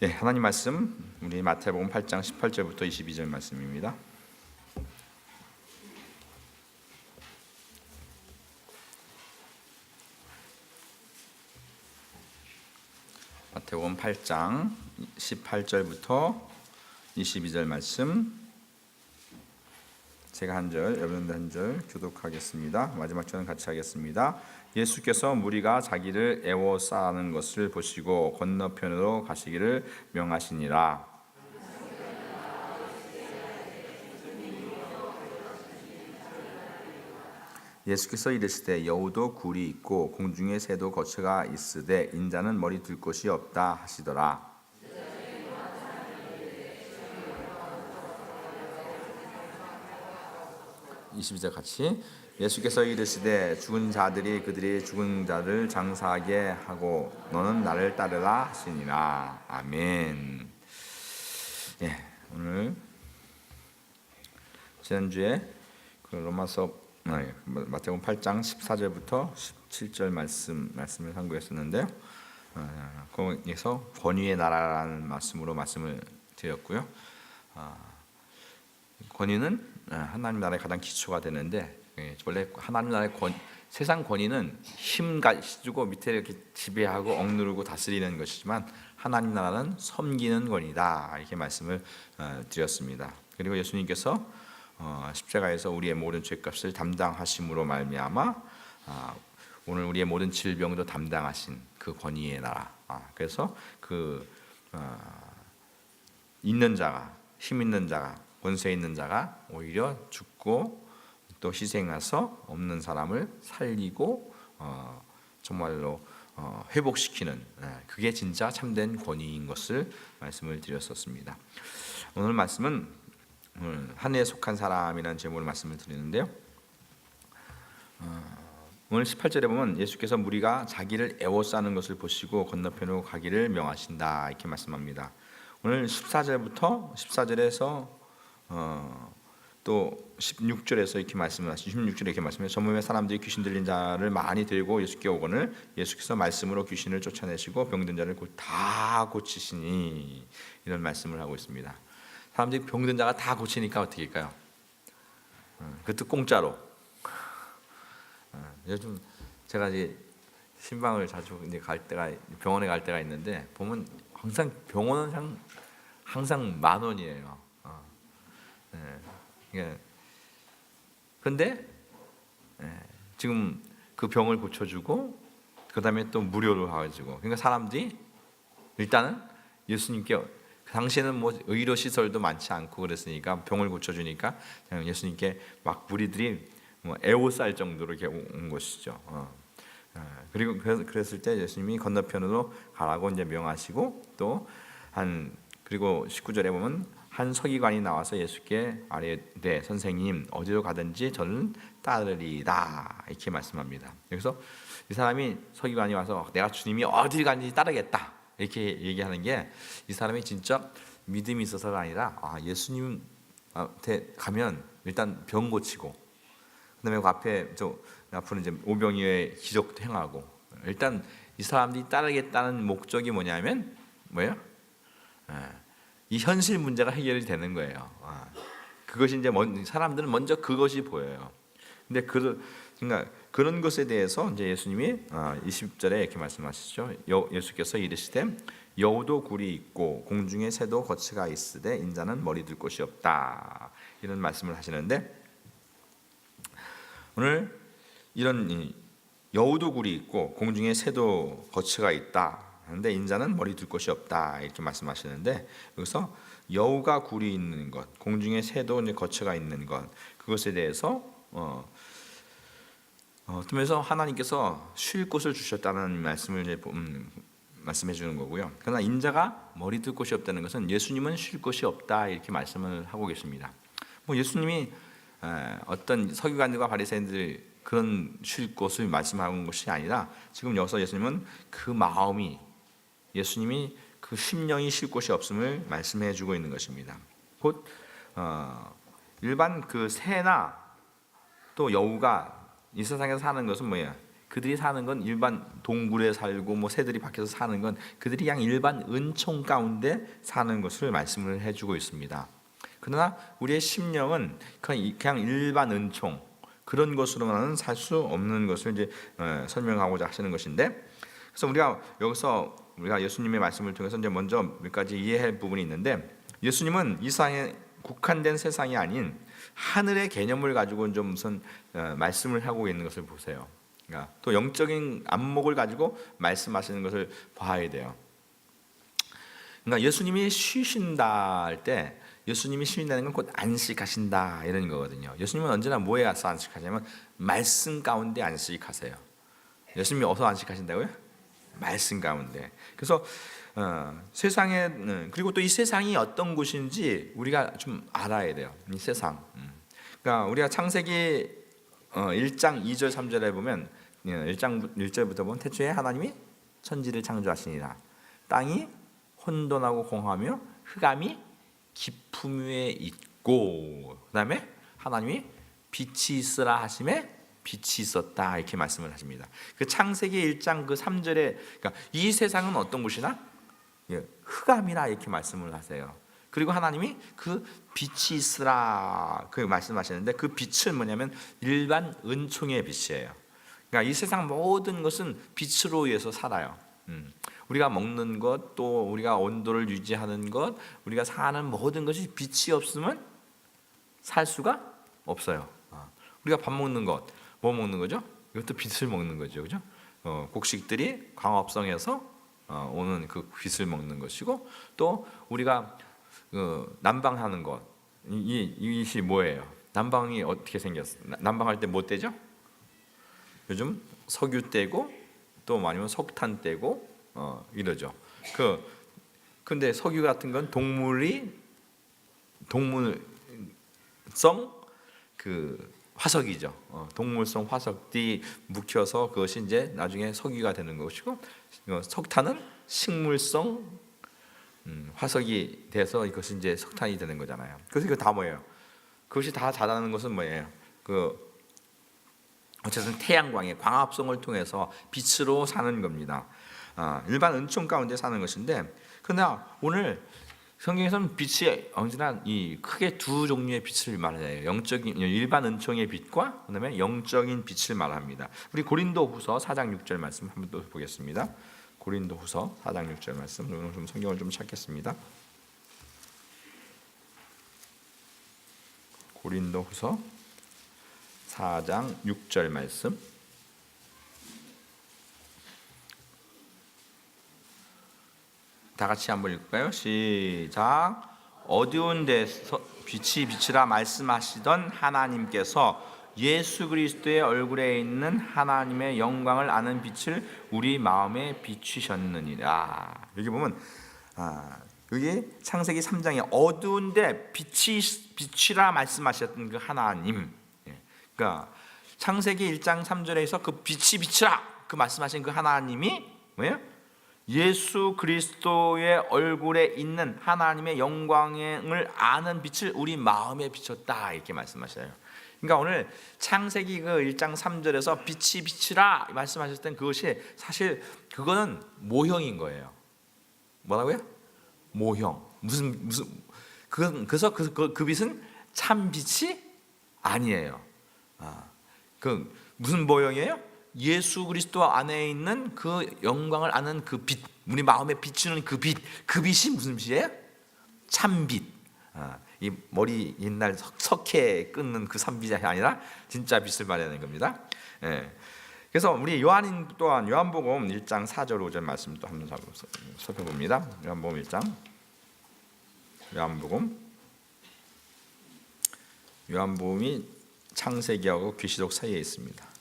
예, 하나님 말씀 우리 마태복음 8장 18절부터 22절 말씀입니다. 마태복음 8장 18절부터 22절 말씀, 제가 한 절, 여러분들 한 절 교독하겠습니다. 마지막 절은 같이 하겠습니다. 예수께서 무리가 자기를 애워싸는 것을 보시고 건너편으로 가시기를 명하시니라. 예수께서 이르시되 여우도 굴이 있고 공중에 새도 거처가 있으되 인자는 머리 둘 곳이 없다 하시더라. 22절 같이. 예수께서 이르시되 죽은 자들이 그들이 죽은 자를 장사하게 하고 너는 나를 따르라 하시니라. 아멘. 예, 오늘 지난주에 그 로마서 마태복음 8장 14절부터 17절 말씀을 상고했었는데요. 거기서 권위의 나라라는 말씀을 드렸고요. 권위는 하나님 나라의 가장 기초가 되는데, 원래 하나님 나라의 세상 권위는 힘 가지고 밑에 이렇게 지배하고 억누르고 다스리는 것이지만 하나님 나라는 섬기는 권위다, 이렇게 말씀을 드렸습니다. 그리고 예수님께서 십자가에서 우리의 모든 죄값을 담당하심으로 말미암아 오늘 우리의 모든 질병도 담당하신 그 권위의 나라. 그래서 그 있는 자가, 힘 있는 자가, 권세 있는 자가 오히려 죽고 또 희생해서 없는 사람을 살리고 정말로 회복시키는, 그게 진짜 참된 권위인 것을 말씀을 드렸었습니다. 오늘 말씀은 한 해에 속한 사람이라는 제목으로 말씀을 드리는데요. 오늘 18절에 보면 예수께서 무리가 자기를 애워싸는 것을 보시고 건너편으로 가기를 명하신다, 이렇게 말씀합니다. 오늘 14절에서 또 16절에서 이렇게 말씀하시죠. 16절에 이렇게 말씀해요. 저 몸에 사람들이 귀신 들린 자를 많이 들고 예수께 오거늘 예수께서 말씀으로 귀신을 쫓아내시고 병든 자를 다 고치시니, 이런 말씀을 하고 있습니다. 사람들이 병든 자가 다 고치니까 어떻게 할까요? 그것도 공짜로. 요즘 제가 이제 신방을 자주 이제 병원에 갈 때가 있는데 보면 항상 병원은 항상 10,000원이에요. 그런데 지금 그 병을 고쳐주고 그 다음에 또 무료로 해가지고, 그러니까 사람들이 일단은 예수님께, 그 당시에는 뭐 의료 시설도 많지 않고 그랬으니까 병을 고쳐주니까 그냥 예수님께 막 무리들이 뭐 애워쌀 정도로 이렇게 온 것이죠. 그리고 그랬을 때 예수님이 건너편으로 가라고 이제 명하시고, 그리고 19절에 보면 한 서기관이 나와서 예수께 아뢰되 선생님 어디로 가든지 저는 따르리다, 이렇게 말씀합니다. 그래서 이 사람이, 서기관이 와서 내가 주님이 어딜 가든지 따르겠다, 이렇게 얘기하는 게 이 사람이 진짜 믿음이 있어서가 아니라 예수님한테 가면 일단 병 고치고 그다음에 그 앞으로 이제 오병이어의 기적도 행하고, 일단 이 사람들이 따르겠다는 목적이 뭐냐면 뭐예요? 이 현실 문제가 해결이 되는 거예요. 그것이 이제 사람들은 먼저 그것이 보여요. 근데 그러니까 그런 것에 대해서 이제 예수님이 20절에 이렇게 말씀하시죠. 예수께서 이르시되 여우도 굴이 있고 공중에 새도 거처가 있으되 인자는 머리 둘 곳이 없다, 이런 말씀을 하시는데, 오늘 이런 여우도 굴이 있고 공중에 새도 거처가 있다 하는데 인자는 머리 둘 곳이 없다, 이렇게 말씀하시는데, 여기서 여우가 굴이 있는 것, 공중에 새도 이제 거처가 있는 것, 그것에 대해서 그러면서 하나님께서 쉴 곳을 주셨다는 말씀을 이제 말씀해 주는 거고요. 그러나 인자가 머리 둘 곳이 없다는 것은 예수님은 쉴 곳이 없다, 이렇게 말씀을 하고 계십니다. 뭐 예수님이 어떤 서기관들과 바리새인들 그런 쉴 곳을 말씀하는 것이 아니라, 지금 여기서 예수님은 그 마음이, 예수님이 그 심령이 쉴 곳이 없음을 말씀해 주고 있는 것입니다. 곧 일반 그 새나 또 여우가 이 세상에서 사는 것은 뭐예요? 그들이 사는 건 일반 동굴에 살고 뭐 새들이 밖에서 사는 건 그들이 그냥 일반 은총 가운데 사는 것을 말씀을 해주고 있습니다. 그러나 우리의 심령은 그냥 일반 은총 그런 것으로만은 살 수 없는 것을 이제 설명하고자 하시는 것인데, 그래서 우리가 예수님의 말씀을 통해서 이제 먼저 몇 가지 이해할 부분이 있는데, 예수님은 이 세상에 국한된 세상이 아닌 하늘의 개념을 가지고 좀 무슨 말씀을 하고 있는 것을 보세요. 그러니까 또 영적인 안목을 가지고 말씀하시는 것을 봐야 돼요. 그러니까 예수님이 쉬신다 할 때, 예수님이 쉬신다는 건 곧 안식하신다 이런 거거든요. 예수님은 언제나 뭐에 가서 안식하냐면 말씀 가운데 안식하세요. 예수님이 어디서 안식하신다고요? 말씀 가운데. 그래서 세상에, 그리고 또 이 세상이 어떤 곳인지 우리가 좀 알아야 돼요. 이 세상. 그러니까 우리가 창세기 1장 2절 3절에 보면 1장 1절부터 보면 태초에 하나님이 천지를 창조하시니라. 땅이 혼돈하고 공허하며 흑암이 깊음 위에 있고, 그 다음에 하나님이 빛이 있으라 하심에 빛이 있었다 이렇게 말씀을 하십니다. 그 창세기 1장 그 3절에 그러니까 이 세상은 어떤 곳이나 흑암이라 이렇게 말씀을 하세요. 그리고 하나님이 그 빛이 있으라 그 말씀하시는데, 그 빛은 뭐냐면 일반 은총의 빛이에요. 그러니까 이 세상 모든 것은 빛으로 의해서 살아요. 우리가 먹는 것, 또 우리가 온도를 유지하는 것, 우리가 사는 모든 것이 빛이 없으면 살 수가 없어요. 우리가 밥 먹는 것, 뭐 먹는 거죠? 이것도 빛을 먹는 거죠, 그죠? 곡식들이 광합성에서 오는 그 빛을 먹는 것이고, 또 우리가 난방하는 것, 이것이 뭐예요? 난방이 어떻게 생겼어요? 난방할 때 뭐 떼죠? 요즘 석유 떼고 또 아니면 석탄 떼고 이러죠. 근데 석유 같은 건 동물성 그 화석이죠. 동물성 화석이 묵혀서 그것이 이제 나중에 석유가 되는 것이고, 석탄은 식물성 화석이 돼서 이것이 이제 석탄이 되는 거잖아요. 그래서 이거 다 뭐예요? 그것이 다 자라는 것은 뭐예요? 어쨌든 태양광의 광합성을 통해서 빛으로 사는 겁니다. 일반 은총 가운데 사는 것인데, 그러나 오늘 성경에서는 빛이 언제나 크게 두 종류의 빛을 말해요. 영적인 일반 은총의 빛과 그다음에 영적인 빛을 말합니다. 우리 고린도후서 4장 6절 말씀 한번 또 보겠습니다. 고린도후서 4장 6절 말씀, 오늘 좀 성경을 좀 찾겠습니다. 고린도후서 4장 6절 말씀. 다 같이 한번 읽을까요? 시작. 어두운 데서 빛이 비치라 말씀하시던 하나님께서 예수 그리스도의 얼굴에 있는 하나님의 영광을 아는 빛을 우리 마음에 비추셨느니라. 여기 보면 여기 창세기 3장에 어두운데 빛이 비치라 말씀하셨던 그 하나님. 그러니까 창세기 1장 3절에서 그 빛이 비치라 그 말씀하신 그 하나님이 뭐예요? 예수 그리스도의 얼굴에 있는 하나님의 영광을 아는 빛을 우리 마음에 비췄다 이렇게 말씀하셔요. 그러니까 오늘 창세기 그 1장 3절에서 빛이 비치라 말씀하셨던 그것이 사실 그거는 모형인 거예요. 뭐라고요? 모형. 그래서 그 빛은 참 빛이 아니에요. 그 무슨 모형이에요? 예수 그리스도 안에 있는 그 영광을 아는 그 빛, 우리 마음에 비추는 그 빛, 그 빛이 무슨 빛이에요? 참빛. 이 머리 옛날 석회 끊는 그 참빛이 아니라 진짜 빛을 말하는 겁니다. 그래서 우리 요한인 또한 요한복음 1장 4절 5절 말씀 또 한번 살펴봅니다. 요한복음 1장, 요한복음이 창세기하고 계시록 사이에 있습니다.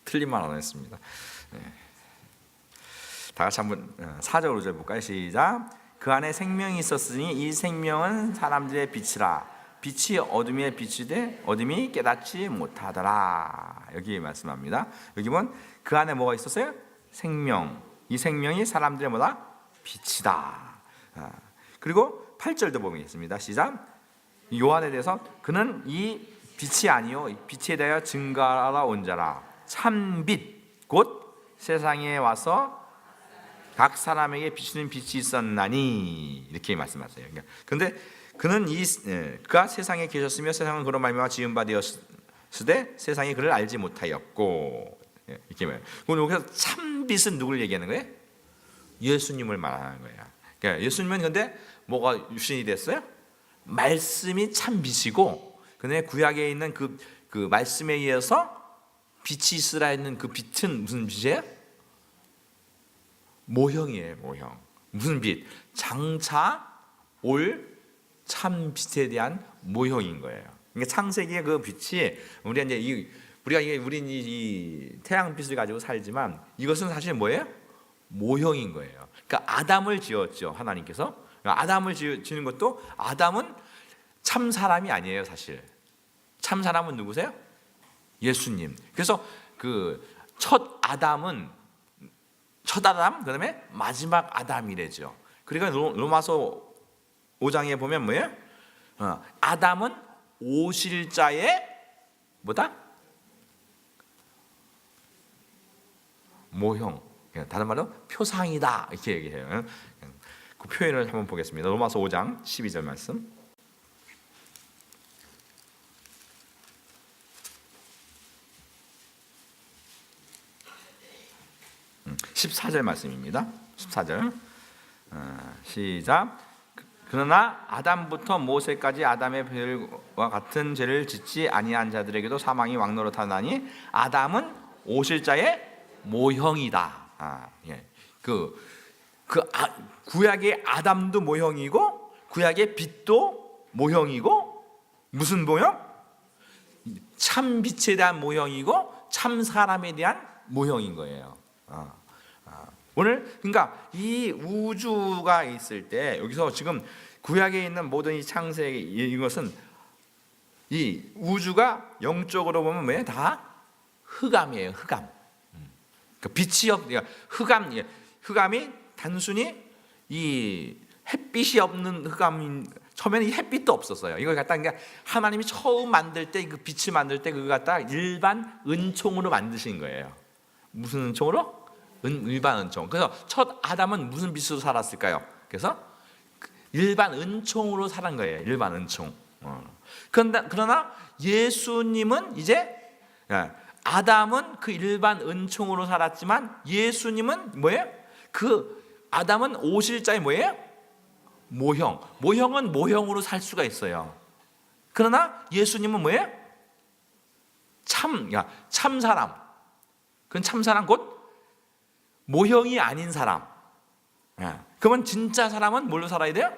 틀린 말 안 했습니다. 다 같이 한번 4절 5절 볼까요? 시작. 그 안에 생명이 있었으니 이 생명은 사람들의 빛이라. 빛이 어둠에 비치되 어둠이 깨닫지 못하더라. 여기 말씀합니다. 여기 보면 그 안에 뭐가 있었어요? 생명. 이 생명이 사람들의 뭐다? 빛이다. 그리고 8절도 보면 있습니다. 시작. 요한에 대해서 그는 이 빛이 아니요 빛에 대하여 증거하러 온 자라. 참빛 곧 세상에 와서 각 사람에게 비추는 빛이 있었나니 이렇게 말씀하세요. 그런데 그는 그가 세상에 계셨으며 세상은 그로 말미암아 지은 바 되었으되 세상이 그를 알지 못하였고 이렇게 말해요. 그럼 여기서 참빛은 누구를 얘기하는 거예요? 예수님을 말하는 거예요. 그러니까 예수님은 근데 뭐가 유신이 됐어요? 말씀이 참빛이고 그다음에 구약에 있는 그 말씀에 의해서 빛이 있으라 했는 그 빛은 무슨 빛이에요? 모형이에요. 모형. 무슨 빛? 장차 올 참빛에 대한 모형인 거예요. 그러니까 창세기의 그 빛이 우리가 우리는 이 태양빛을 가지고 살지만 이것은 사실 뭐예요? 모형인 거예요. 그러니까 아담을 지었죠. 하나님께서. 아담을 지는 것도 아담은 참 사람이 아니에요. 사실 참 사람은 누구세요? 예수님. 그래서 그 첫 아담 그다음에 마지막 아담이래죠. 그러니까 로마서 5장에 보면 뭐예요? 아담은 오실 자의 뭐다? 모형. 다른 말로 표상이다 이렇게 얘기해요. 그 표현을 한번 보겠습니다. 로마서 5장 12절 말씀. 14절 말씀입니다. 14절 시작. 그러나 아담부터 모세까지 아담의 별과 같은 죄를 짓지 아니한 자들에게도 사망이 왕노릇하나니 아담은 오실 자의 모형이다. 구약의 아담도 모형이고 구약의 빛도 모형이고 무슨 모형? 참 빛에 대한 모형이고 참 사람에 대한 모형인 거예요. 오늘 그러니까 이 우주가 있을 때 여기서 지금 구약에 있는 모든 이 창세기 이것은 이 우주가 영적으로 보면 뭐예요? 다 흑암이에요. 흑암. 그러니까 빛이 흑암이 단순히 이 햇빛이 없는 흑암인 처음에는 이 햇빛도 없었어요. 이걸 갖다 그러니까 하나님이 처음 만들 때 그 빛을 만들 때 그걸 갖다 일반 은총으로 만드신 거예요. 무슨 은총으로? 일반 은총. 그래서 첫 아담은 무슨 빛으로 살았을까요? 그래서 일반 은총으로 살은 거예요. 일반 은총. 그러나 예수님은 이제 아담은 그 일반 은총으로 살았지만 예수님은 뭐예요? 그 아담은 오실 자의 뭐예요? 모형. 모형은 모형으로 살 수가 있어요. 그러나 예수님은 뭐예요? 참 사람. 그건 참 사람 곧 모형이 아닌 사람. 그러면 진짜 사람은 뭘로 살아야 돼요?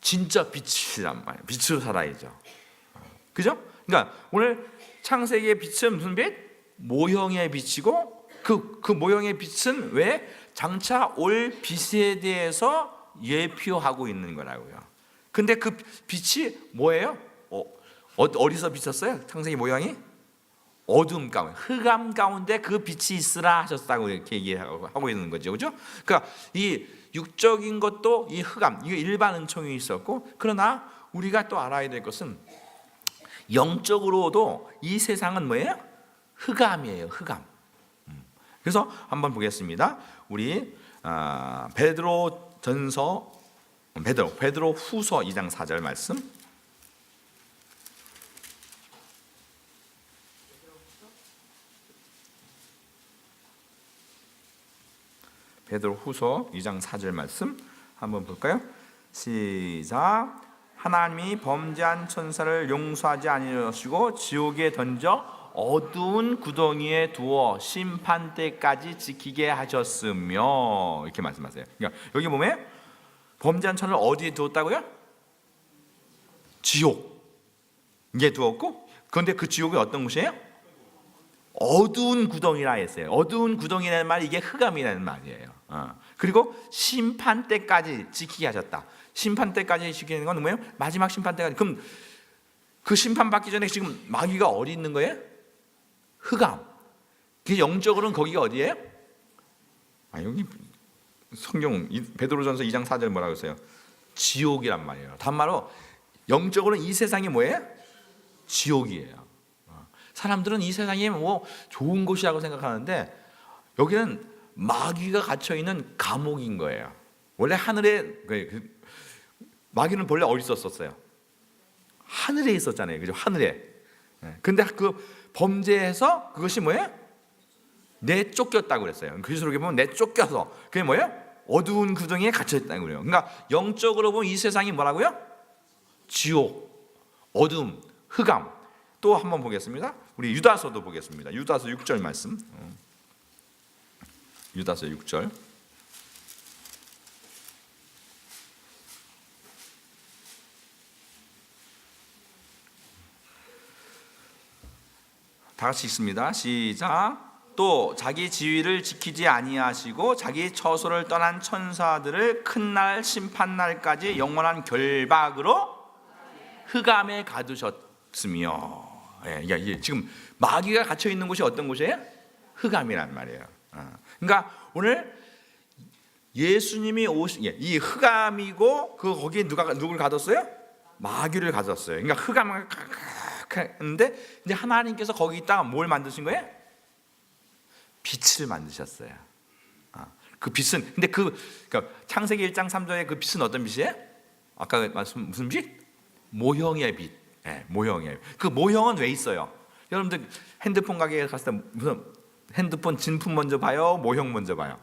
진짜 빛이란 말이에요. 빛으로 살아야죠. 그죠? 그러니까 오늘 창세기의 빛은 무슨 빛? 모형의 빛이고 그 모형의 빛은 왜? 장차 올 빛에 대해서 예표하고 있는 거라고요. 근데 그 빛이 뭐예요? 어디서 비쳤어요? 창세기 모양이? 어둠 가운데, 흑암 가운데 그 빛이 있으라 하셨다고 이렇게 얘기하고 있는 거죠. 그죠? 그러니까 이 육적인 것도 이 흑암, 이게 일반 은총이 있었고, 그러나 우리가 또 알아야 될 것은 영적으로도 이 세상은 뭐예요? 흑암이에요. 흑암. 그래서 한번 보겠습니다. 우리 베드로 후서 2장 4절 말씀. 베드로 후서 2장 4절 말씀 한번 볼까요? 시작. 하나님이 범죄한 천사를 용서하지 아니하시고 지옥에 던져 어두운 구덩이에 두어 심판 때까지 지키게 하셨으며 이렇게 말씀하세요. 그러니까 여기 보면 범죄한 천사를 어디에 두었다고요? 지옥에 두었고, 그런데 그 지옥이 어떤 곳이에요? 어두운 구덩이라 했어요. 어두운 구덩이라는 말이 이게 흑암이라는 말이에요. 그리고 심판 때까지 지키게 하셨다. 심판 때까지 지키는 건 뭐예요? 마지막 심판 때까지. 그럼 그 심판 받기 전에 지금 마귀가 어디 있는 거예요? 흑암. 그 영적으로는 거기가 어디예요? 여기 성경 베드로전서 2장 4절 뭐라고 했어요? 지옥이란 말이에요. 단말로 영적으로는 이 세상이 뭐예요? 지옥이에요. 사람들은 이 세상이 뭐 좋은 곳이라고 생각하는데 여기는 마귀가 갇혀 있는 감옥인 거예요. 원래 하늘에 마귀는 본래 어디 있었어요? 하늘에 있었잖아요, 그죠? 하늘에. 근데 그 범죄해서 그것이 뭐예요? 내쫓겼다고 그랬어요. 그리스도로 보면 내쫓겨서 그게 뭐예요? 어두운 구덩이에 갇혀 있다고 그래요. 그러니까 영적으로 보면 이 세상이 뭐라고요? 지옥, 어둠, 흑암. 또 한번 보겠습니다. 우리 유다서도 보겠습니다. 유다서 6절 말씀. 유다서 6절. 다 같이 읽습니다. 시작. 또 자기 지위를 지키지 아니하시고 자기 처소를 떠난 천사들을 큰 날 심판날까지 영원한 결박으로 흑암에 가두셨으며. 이게 지금 마귀가 갇혀 있는 곳이 어떤 곳이에요? 흑암이란 말이에요. 그러니까 오늘 예수님이 이 흑암이고 그 거기에 누굴 가뒀어요? 마귀를 가뒀어요. 그러니까 흑암을 했는데 이제 하나님께서 거기 있다가 뭘 만드신 거예요? 빛을 만드셨어요. 그 빛은 근데 그러니까 창세기 1장 3절의 그 빛은 어떤 빛이에요? 아까 말씀 무슨 빛? 모형의 빛. 모형이에요. 그 모형은 왜 있어요? 여러분들 핸드폰 가게에 갔을 때 무슨 핸드폰 진품 먼저 봐요? 모형 먼저 봐요?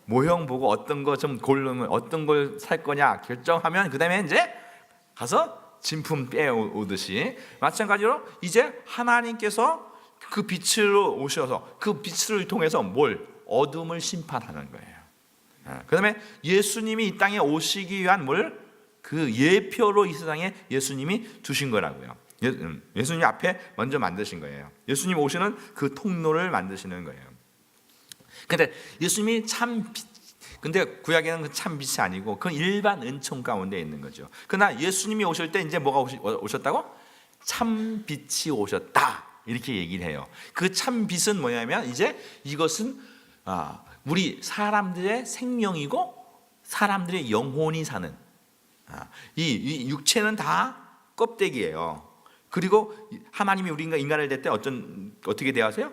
모형 보고 어떤 거 좀 고르면 어떤 걸 살 거냐 결정하면 그 다음에 이제 가서 진품 빼오듯이 마찬가지로 이제 하나님께서 그 빛으로 오셔서 그 빛을 통해서 뭘? 어둠을 심판하는 거예요. 그 다음에 예수님이 이 땅에 오시기 위한 뭘? 그 예표로 이 세상에 예수님이 두신 거라고요. 예수님 앞에 먼저 만드신 거예요. 예수님 오시는 그 통로를 만드시는 거예요. 근데 예수님이 참 빛, 근데 구약에는 그 참 빛이 아니고 그건 일반 은총 가운데 있는 거죠. 그러나 예수님이 오실 때 이제 뭐가 오셨다고? 참 빛이 오셨다. 이렇게 얘기를 해요. 그 참 빛은 뭐냐면 이제 이것은 우리 사람들의 생명이고 사람들의 영혼이 사는 이 육체는 다 껍데기예요. 그리고 하나님이 우리 인간을 댈 때 어떻게 대하세요?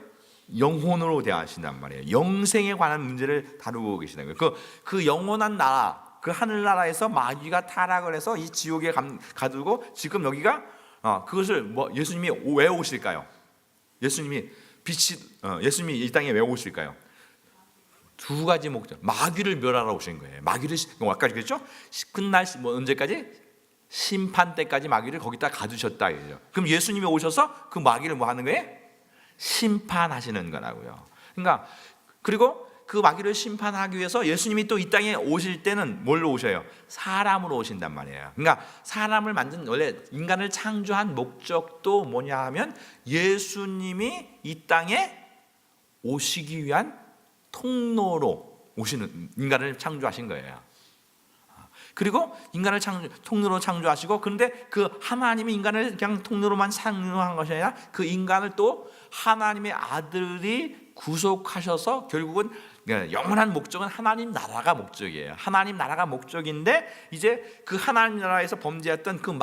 영혼으로 대하신단 말이에요. 영생에 관한 문제를 다루고 계시는 거예요. 그 영원한 나라, 그 하늘나라에서 마귀가 타락을 해서 이 지옥에 가두고 지금 여기가 그것을 예수님이 왜 오실까요? 예수님이 이 땅에 왜 오실까요? 두 가지 목적. 마귀를 멸하러 오신 거예요. 마귀를 아까 그랬죠? 끝날 언제까지? 심판 때까지 마귀를 거기다 가두셨다 이거죠. 그럼 예수님이 오셔서 그 마귀를 뭐 하는 거예요? 심판하시는 거라고요. 그러니까 그리고 그 마귀를 심판하기 위해서 예수님이 또 이 땅에 오실 때는 뭘로 오셔요? 사람으로 오신단 말이에요. 그러니까 사람을 만든 원래 인간을 창조한 목적도 뭐냐 하면 예수님이 이 땅에 오시기 위한 통로로 오시는 인간을 창조하신 거예요. 그리고 인간을 통로로 창조하시고 그런데 그 하나님이 인간을 그냥 통로로만 창조한 것이 아니라 그 인간을 또 하나님의 아들이 구속하셔서 결국은 영원한 목적은 하나님 나라가 목적이에요. 하나님 나라가 목적인데 이제 그 하나님 나라에서 범죄했던 그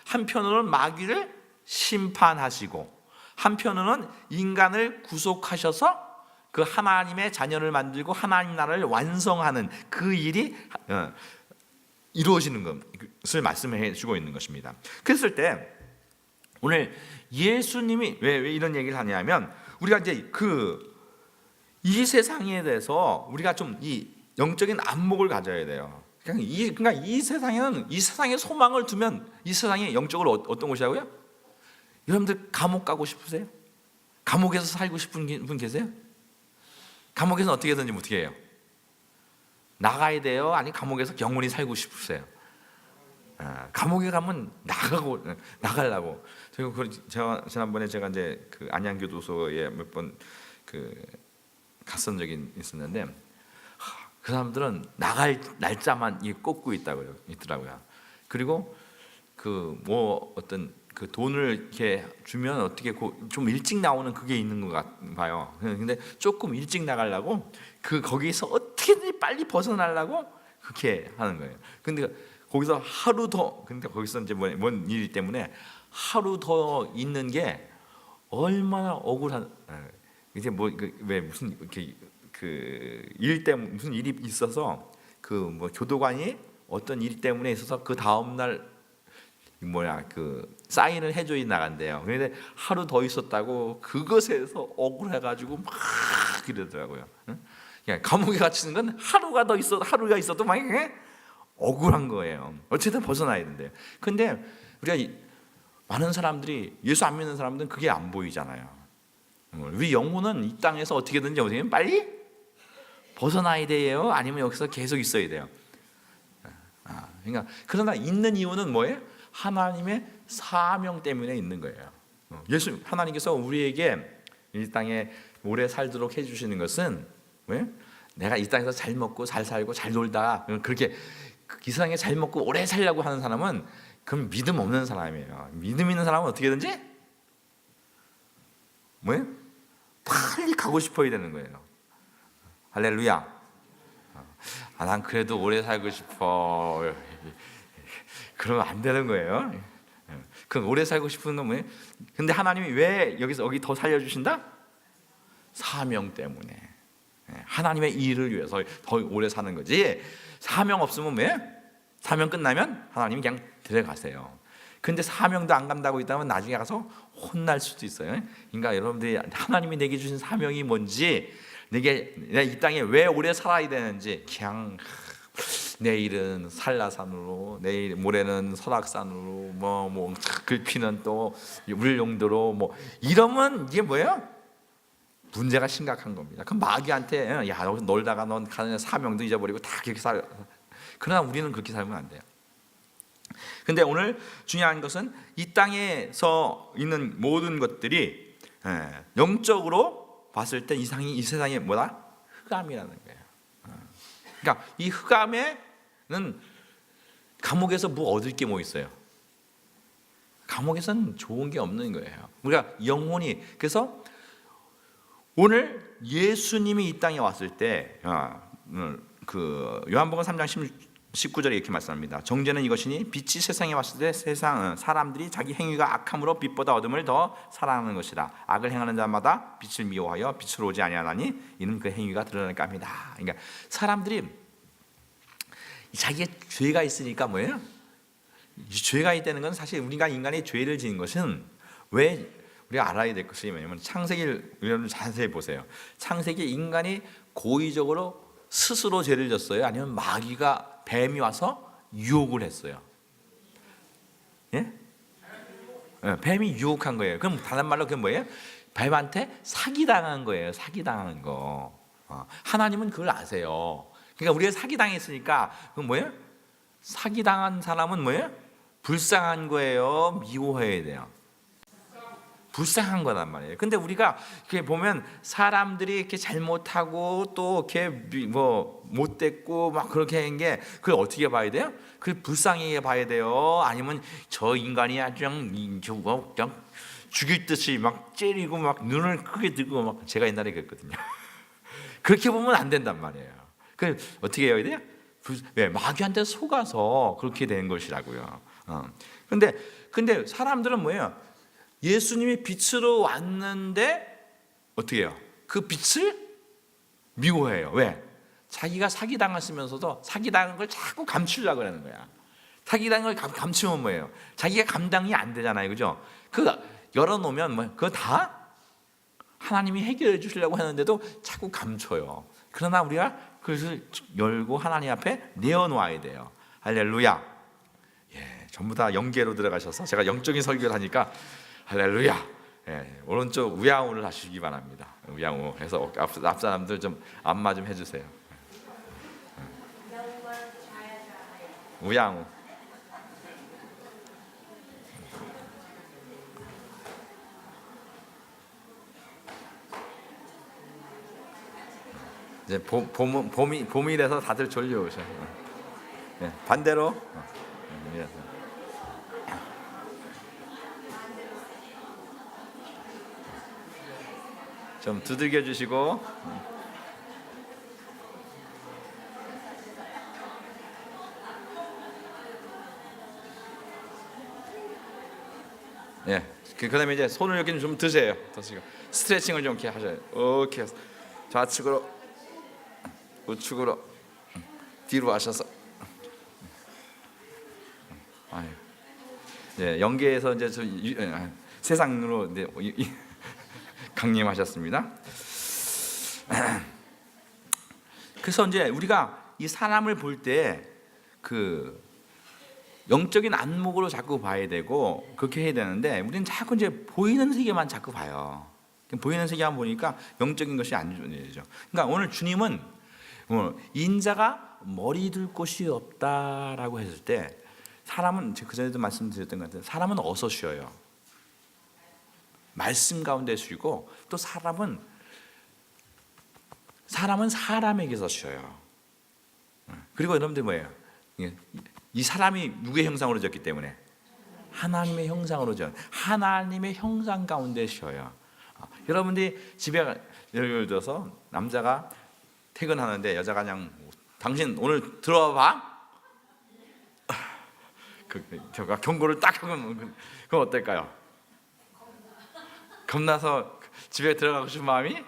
한편으로는 마귀를 심판하시고 한편으로는 인간을 구속하셔서 그 하나님의 자녀를 만들고 하나님 나라를 완성하는 그 일이 이루어지는 것을 말씀해 주고 있는 것입니다. 그랬을 때 오늘 예수님이 왜 이런 얘기를 하냐면 우리가 이제 이 세상에 대해서 우리가 좀 이 영적인 안목을 가져야 돼요. 그러니까 이 세상에는 이 세상에 소망을 두면 이 세상에 영적으로 어떤 곳이라고요? 여러분들 감옥 가고 싶으세요? 감옥에서 살고 싶은 분 계세요? 감옥에서 어떻게든지 어떻게 해요? 나가야 돼요? 아니 감옥에서 영원히 살고 싶으세요? 감옥에 가면 나가려고. 제가 지난번에 제가 이제 그 안양교도소에 몇 번 갔던 적이 있었는데 그 사람들은 나갈 날짜만 꼽고 있더라고요. 그리고 어떤 그 돈을 이렇게 주면 어떻게 좀 일찍 나오는 그게 있는 것 봐요. 근데 조금 일찍 나가려고 거기서 어떻게든 빨리 벗어나려고 그렇게 하는 거예요. 근데 거기서 하루 더 근데 거기서 이제 뭔 일 때문에 하루 더 있는 게 얼마나 억울한. 이제 뭐 왜 무슨 이렇게 그 일 때문에 무슨 일이 있어서 그 뭐 교도관이 어떤 일 때문에 있어서 그 다음 날 그 사인을 해줘야 나간대요. 그런데 하루 더 있었다고 그것에서 억울해가지고 막 이러더라고요. 응? 그러니까 감옥에 갇히는 건 하루가 있어도 막 억울한 거예요. 어쨌든 벗어나야 된대요. 근데 우리가 많은 사람들이 예수 안 믿는 사람들은 그게 안 보이잖아요. 우리 영혼은 이 땅에서 어떻게든지 어떻게 빨리 벗어나야 돼요? 아니면 여기서 계속 있어야 돼요? 그러니까 그러나 있는 이유는 뭐예요? 하나님의 사명 때문에 있는 거예요. 하나님께서 우리에게 이 땅에 오래 살도록 해주시는 것은 왜? 내가 이 땅에서 잘 먹고 잘 살고 잘 놀다 그렇게 이 세상에 잘 먹고 오래 살려고 하는 사람은 그럼 믿음 없는 사람이에요. 믿음 있는 사람은 어떻게든지 뭐예요? 빨리 가고 싶어야 되는 거예요. 할렐루야. 난 그래도 오래 살고 싶어. 그러면 안 되는 거예요. 그럼 오래 살고 싶은 건 뭐예요? 근데 하나님이 왜 여기 더 살려주신다? 사명 때문에. 하나님의 일을 위해서 더 오래 사는 거지. 사명 없으면 왜? 사명 끝나면 하나님이 그냥 데려가세요. 근데 사명도 안 간다고 있다면 나중에 가서 혼날 수도 있어요. 그러니까 여러분들이 하나님이 내게 주신 사명이 뭔지, 내가 이 땅에 왜 오래 살아야 되는지, 그냥 내일은 산라산으로, 내일 모레는 설악산으로, 뭐 글피는 또 울용도로, 뭐 이러면 이게 뭐예요? 문제가 심각한 겁니다. 그럼 마귀한테 야, 너 놀다가 넌 가는 사명도 잊어버리고 다 그렇게 살아. 그러나 우리는 그렇게 살면 안 돼요. 근데 오늘 중요한 것은 이 땅에서 있는 모든 것들이 영적으로 봤을 때 이 세상이 뭐다? 흑암이라는 거예요. 그러니까 이 흑암에는 감옥에서 뭐 얻을 게 뭐 있어요? 감옥에서는 좋은 게 없는 거예요. 우리가 영혼이 그래서 오늘 예수님이 이 땅에 왔을 때 그 요한복음 3장 19절에 이렇게 말씀합니다. 정죄는 이것이니 빛이 세상에 왔을 때 사람들이 자기 행위가 악함으로 빛보다 어둠을 더 사랑하는 것이라. 악을 행하는 자마다 빛을 미워하여 빛으로 오지 아니하나니 이는 그 행위가 드러날까 합니다. 그러니까 사람들이 자기의 죄가 있으니까 뭐예요? 죄가 있다는 건 사실 우리가 인간이 죄를 지은 것은 왜 우리가 알아야 될 것이 뭐냐면 창세기를 여러분 자세히 보세요. 창세기 인간이 고의적으로 스스로 죄를 졌어요? 아니면 마귀가 뱀이 와서 유혹을 했어요? 예? 뱀이 유혹한 거예요. 그럼 다른 말로 그게 뭐예요? 뱀한테 사기당한 거예요. 사기당한 거. 하나님은 그걸 아세요. 그러니까 우리가 사기당했으니까 그건 뭐예요? 사기당한 사람은 뭐예요? 불쌍한 거예요? 미워해야 돼요? 불쌍한 거란 말이에요. 근데 우리가 이렇게 보면 사람들이 이렇게 잘못하고 또 이렇게 뭐 못됐고 막 그렇게 한 게 그걸 어떻게 봐야 돼요? 그걸 불쌍하게 봐야 돼요? 아니면 저 인간이 아주 그냥 죽일 듯이 막 째리고 막 눈을 크게 뜨고 막 제가 옛날에 그랬거든요. 그렇게 보면 안 된단 말이에요. 그 어떻게 해야 돼요? 왜? 마귀한테 속아서 그렇게 된 것이라고요. 근데 사람들은 뭐예요? 예수님이 빛으로 왔는데 어떻게 해요? 그 빛을 미워해요. 왜? 자기가 사기당했으면서도 사기당한 걸 자꾸 감추려고 하는 거야. 사기당한 걸 감추면 뭐예요? 자기가 감당이 안 되잖아요. 그죠? 그거 열어놓으면 그거 다 하나님이 해결해 주시려고 하는데도 자꾸 감춰요. 그러나 우리가 그것을 열고 하나님 앞에 내어놓아야 돼요. 할렐루야. 예, 전부 다 영계로 들어가셔서 제가 영적인 설교를 하니까 할렐루야. 예, 오른쪽 우양우를 하시기 바랍니다. 우양우 해서 앞 사람들 좀 안마 좀 해주세요. 우양우. 이제 봄이라서 다들 졸려오셔. 예, 반대로. 좀 두들겨 주시고. 그다음에 이제 손을 이렇게 좀 드세요. 스트레칭을 좀 이렇게 하셔요. 이렇게 해서 좌측으로, 우측으로, 뒤로 하셔서. 아유. 네, 연계에서 이제 세상으로 이제 강림하셨습니다. 그래서 이제 우리가 이 사람을 볼 때 그 영적인 안목으로 자꾸 봐야 되고 그렇게 해야 되는데 우리는 자꾸 이제 보이는 세계만 자꾸 봐요. 보이는 세계만 보니까 영적인 것이 안 되죠. 그러니까 오늘 주님은 인자가 머리 둘 곳이 없다라고 했을 때 사람은 그 전에도 말씀드렸던 것 같아요. 사람은 어디서 쉬어요? 말씀 가운데 쉬고 또 사람은 사람에게서 쉬어요. 그리고 여러분들 뭐예요? 이 사람이 누구의 형상으로 졌기 때문에 하나님의 형상으로 졌. 하나님의 형상 가운데 쉬어요. 여러분들이 집에 예를 들어서 남자가 퇴근하는데 여자가 그냥 당신 오늘 들어와 봐. 제가 경고를 딱 하면 그건 어떨까요? 겁나서 집에 들어가고 싶은 마음이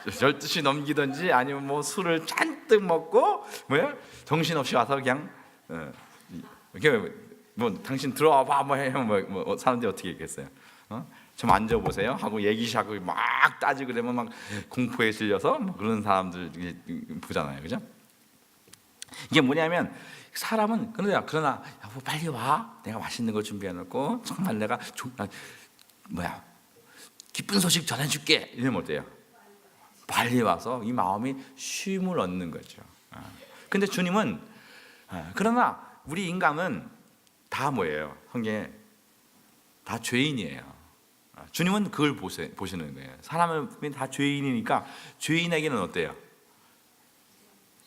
12시 넘기든지 아니면 뭐 술을 잔뜩 먹고 정신없이 와서 그냥 이렇게 당신 들어와 봐 사람들이 어떻게 했겠어요? 좀 앉아보세요 하고 얘기 시작하고 막 따지고 그러면 막 공포에 질려서 그런 사람들 보잖아요, 그죠? 이게 뭐냐면 사람은 그러나 여보 빨리 와, 내가 맛있는 거 준비해놓고 정말 내가 기쁜 소식 전해줄게 이러면 어때요? 빨리 와서 이 마음이 쉼을 얻는 거죠. 근데 주님은 그러나 우리 인간은 다 뭐예요? 성경에 다 죄인이에요. 주님은 그걸 보시는 거예요. 사람은 다 죄인이니까 죄인에게는 어때요?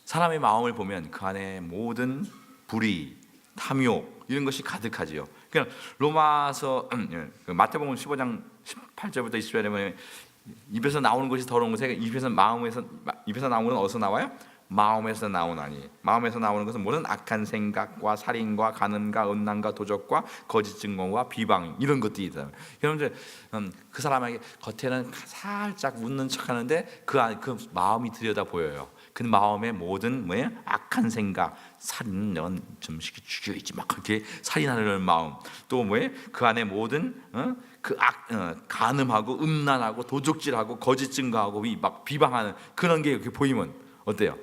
사람의 마음을 보면 그 안에 모든 불의, 탐욕 이런 것이 가득하지요. 그러니까 로마서 마태복음 15장 18절부터 20절에 보면 입에서 나오는 것이 더러운 것에 입에서 나오는 것은 어디서 나와요? 마음에서 나오나니 마음에서 나오는 것은 모든 악한 생각과 살인과 간음과 음란과 도적과 거짓 증거와 비방 이런 것들이 있어요. 여러분들 그 사람에게 겉에는 살짝 웃는 척하는데 그 마음이 들여다 보여요. 그 마음의 모든 악한 생각, 살인, 좀 죽여야지 막 그렇게 살인하려는 마음, 또 그 안에 모든 간음하고 음란하고 도적질하고 거짓 증거하고 막 비방하는 그런 게 이렇게 보이면 어때요?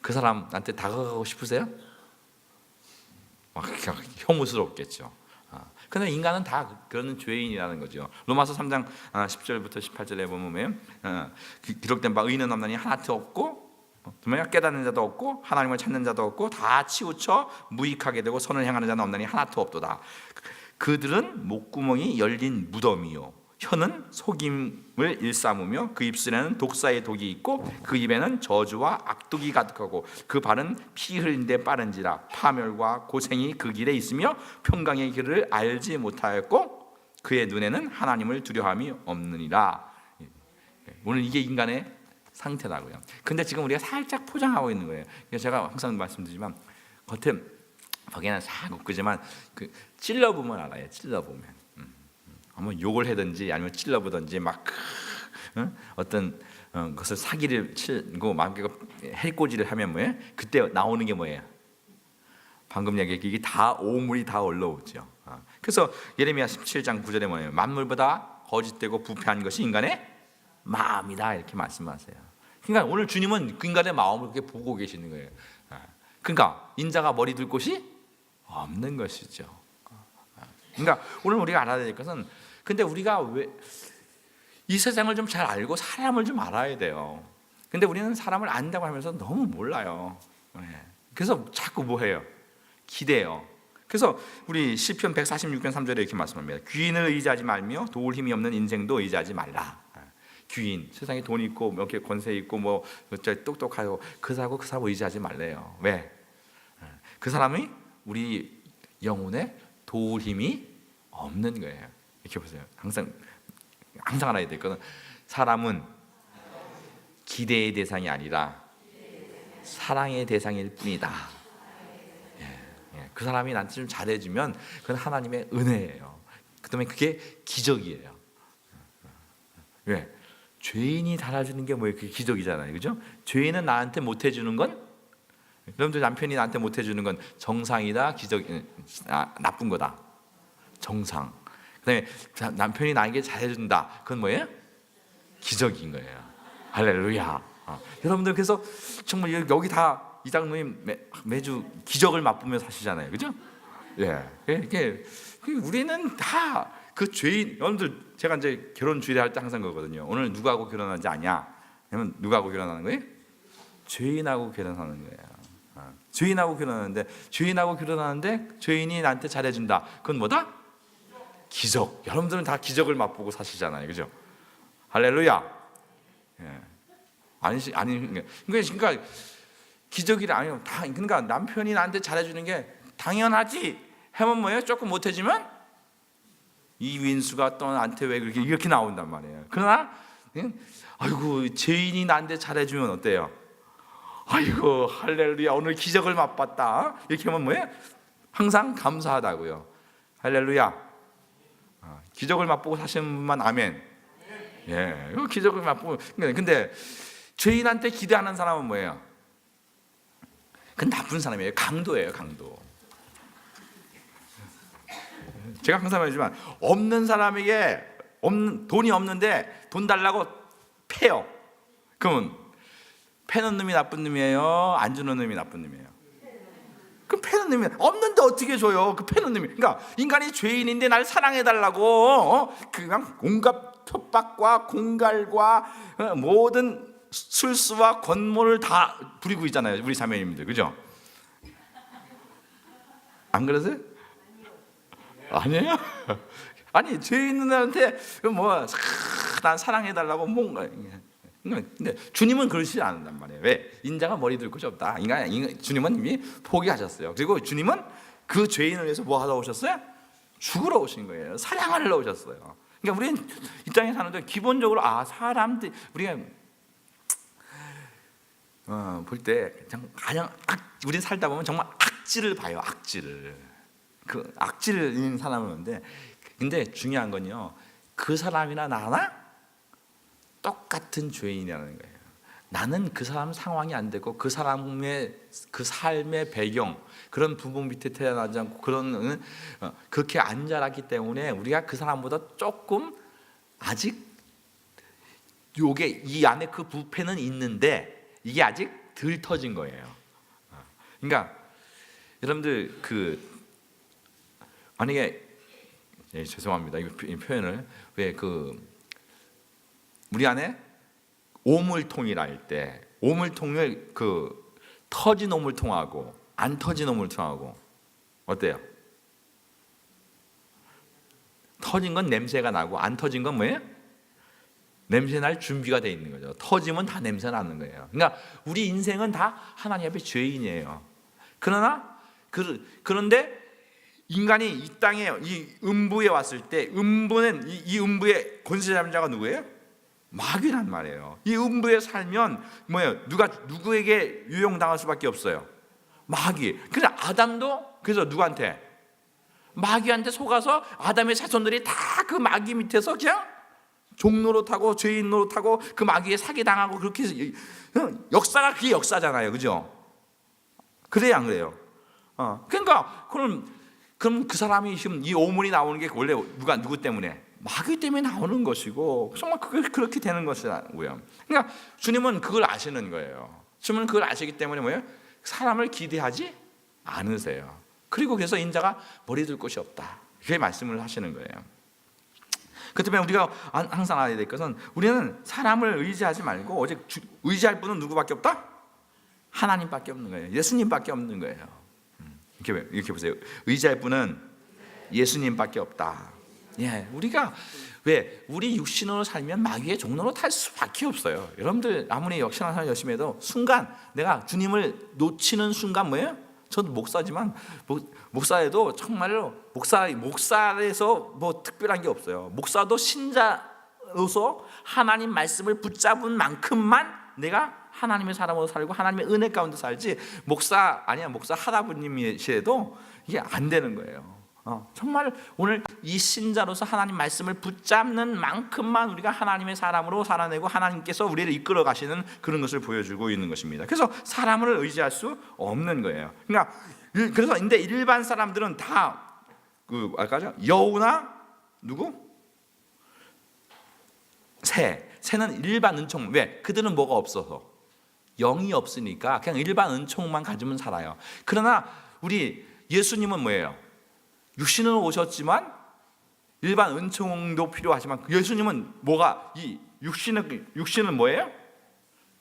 그 사람한테 다가가고 싶으세요? 막 혐오스럽겠죠. 그런데 인간은 다 그런 죄인이라는 거죠. 로마서 3장 10절부터 18절에 보면 기록된 바 의인은 없나니 하나도 없고 깨닫는 자도 없고 하나님을 찾는 자도 없고 다 치우쳐 무익하게 되고 선을 행하는 자는 없나니 하나도 없도다. 그들은 목구멍이 열린 무덤이요 혀는 속임을 일삼으며 그 입술에는 독사의 독이 있고 그 입에는 저주와 악독이 가득하고 그 발은 피 흘린 데 빠른지라 파멸과 고생이 그 길에 있으며 평강의 길을 알지 못하였고 그의 눈에는 하나님을 두려움이 없느니라. 오늘 이게 인간의 상태라고요. 근데 지금 우리가 살짝 포장하고 있는 거예요. 제가 항상 말씀드리지만 겉에 벽에는 싹 웃기지만 찔러보면 알아요. 찔러보면 한번 욕을 하든지 아니면 찔러보든지 막 어떤 것을 사기를 치고 마음껏 해코지를 하면 그때 나오는 게 뭐예요? 방금 얘기한 이게 다 오물이 다 올라오죠. 그래서 예레미야 17장 9절에 뭐예요? 만물보다 거짓되고 부패한 것이 인간의 마음이다 이렇게 말씀하세요. 그러니까 오늘 주님은 그 인간의 마음을 그렇게 보고 계시는 거예요. 그러니까 인자가 머리 둘 곳이 없는 것이죠. 그러니까 오늘 우리가 알아야 될 것은 근데 우리가 왜 이 세상을 좀 잘 알고 사람을 좀 알아야 돼요. 근데 우리는 사람을 안다고 하면서 너무 몰라요. 그래서 자꾸 뭐해요? 기대요. 그래서 우리 시편 146편 3절에 이렇게 말씀합니다. 귀인을 의지하지 말며 도울 힘이 없는 인생도 의지하지 말라. 귀인, 세상에 돈 있고 몇 개 권세 있고 뭐 똑똑하고 그 사람 의지하지 말래요. 왜? 그 사람이 우리 영혼에 도울 힘이 없는 거예요. 이렇게 보세요. 항상 알아야 될 거는 사람은 기대의 대상이 아니라 사랑의 대상일 뿐이다. 그 사람이 나한테 좀 잘해주면 그건 하나님의 은혜예요. 그다음에 그게 기적이에요. 왜? 죄인이 달아주는 게 뭐예요? 그게 기적이잖아요, 그죠? 죄인은 나한테 못 해주는 건, 여러분들 남편이 나한테 못 해주는 건 정상이다, 기적, 나쁜 거다, 정상. 그다음에 남편이 나에게 잘해준다, 그건 뭐예요? 기적인 거예요. 할렐루야. 여러분들 그래서 정말 여기 다 이장로님 매주 기적을 맛보며 사시잖아요, 그죠? 예, 이게 우리는 다 그 죄인. 여러분들 제가 이제 결혼 주례할 때 항상 그러거든요. 오늘 누구하고 결혼하지 않냐? 그러면 누구하고 결혼하는 거예요? 죄인하고 결혼하는 거예요. 죄인하고 결혼하는데, 죄인이 나한테 잘해준다. 그건 뭐다? 기적. 여러분들은 다 기적을 맛보고 사시잖아요, 그죠? 할렐루야. 예. 그러니까 기적이라 아니요. 그러니까 남편이 나한테 잘해주는 게 당연하지. 하면 뭐예요? 조금 못해주면 이윈수가 또 나한테 왜 이렇게 나온단 말이에요. 그러나 아이고 죄인이 나한테 잘해주면 어때요? 아이고 할렐루야, 오늘 기적을 맛봤다. 이렇게 하면 뭐예요? 항상 감사하다고요. 할렐루야. 기적을 맛보고 사시는 분만 아멘. 예, 기적을 맛보고. 근데 죄인한테 기대하는 사람은 뭐예요? 그건 나쁜 사람이에요. 강도예요, 강도. 제가 항상 말하지만 없는 사람에게 돈이 없는데 돈 달라고 패요. 그러면 패는 놈이 나쁜 놈이에요? 안 주는 놈이 나쁜 놈이에요? 그 패는 놈이, 없는데 어떻게 줘요? 그 패는 놈이. 그러니까 인간이 죄인인데 날 사랑해달라고 그냥 온갖 협박과 공갈과 모든 술수와 권모를 다 부리고 있잖아요, 우리 자매님들, 그죠? 안 그러세요? 아니에요? 아니 죄인들한테 난 사랑해달라고 뭔가. 근데 주님은 그러시지 않는단 말이에요. 왜? 인자가 머리 들 곳이 없다. 주님은 이미 포기하셨어요. 그리고 주님은 그 죄인을 위해서 뭐 하러 오셨어요? 죽으러 오신 거예요. 사랑하러 오셨어요. 그러니까 우리는 이 땅에 사는데 기본적으로 사람들 우리가 볼 때 가장 우리 살다 보면 정말 악질을 봐요. 악질을. 그 악질인 사람은 있는데, 근데 중요한 건요, 그 사람이나 나나 똑같은 죄인이라는 거예요. 나는 그 사람 상황이 안 되고 그 사람의 그 삶의 배경, 그런 부모 밑에 태어나지 않고 그렇게 안 자랐기 때문에 우리가 그 사람보다 조금 아직 이 안에 그 부패는 있는데 이게 아직 덜 터진 거예요. 그러니까 여러분들 만약에 죄송합니다, 이 표현을 왜 우리 안에 오물통이라 할 때 오물통을 터진 오물통하고 안 터진 오물통하고 어때요? 터진 건 냄새가 나고 안 터진 건 뭐예요? 냄새 날 준비가 돼 있는 거죠. 터지면 다 냄새 나는 거예요. 그러니까 우리 인생은 다 하나님 앞에 죄인이에요. 그런데 인간이 이 땅에 이 음부에 왔을 때 음부는 이 음부의 권세 잡은 자가 누구예요? 마귀란 말이에요. 이 음부에 살면 뭐예요? 누구에게 유용당할 수밖에 없어요? 마귀. 그래 아담도 그래서 누구한테? 마귀한테 속아서 아담의 자손들이 다 그 마귀 밑에서 그냥 종노릇하고 죄인 노릇하고 그 마귀에 사기당하고 그렇게 역사가 그게 역사잖아요, 그죠? 그래야 안 그래요? 그러니까 그럼 그 사람이 지금 이 오물이 나오는 게 원래 누구 때문에? 마귀 때문에 나오는 것이고 정말 그렇게 되는 것이고요. 그러니까 주님은 그걸 아시는 거예요. 주님은 그걸 아시기 때문에 뭐예요? 사람을 기대하지 않으세요. 그리고 그래서 인자가 머리 들 곳이 없다, 그렇게 말씀을 하시는 거예요. 그 때문에 우리가 항상 알아야 될 것은 우리는 사람을 의지하지 말고 오직 의지할 분은 누구밖에 없다? 하나님밖에 없는 거예요. 예수님밖에 없는 거예요. 이렇게 보세요. 의지할 분은 예수님밖에 없다. 예, 우리가 왜 우리 육신으로 살면 마귀의 종로로 탈 수밖에 없어요. 여러분들 아무리 역신앙생활 열심히 해도 순간 내가 주님을 놓치는 순간 뭐예요? 저도 목사지만 목사에도 정말로 목사에서 뭐 특별한 게 없어요. 목사도 신자로서 하나님 말씀을 붙잡은 만큼만 내가 하나님의 사람으로 살고 하나님의 은혜 가운데 살지, 목사 하다보님이시라도 이게 안 되는 거예요. 정말 오늘 이 신자로서 하나님 말씀을 붙잡는 만큼만 우리가 하나님의 사람으로 살아내고 하나님께서 우리를 이끌어 가시는 그런 것을 보여주고 있는 것입니다. 그래서 사람을 의지할 수 없는 거예요. 그러니까 그래서 근데 일반 사람들은 다 아까죠? 여우나 누구? 새는 일반 은총. 왜? 그들은 뭐가 없어서 영이 없으니까 그냥 일반 은총만 가지면 살아요. 그러나 우리 예수님은 뭐예요? 육신으로 오셨지만 일반 은총도 필요하지만 예수님은 뭐가 이 육신은 뭐예요?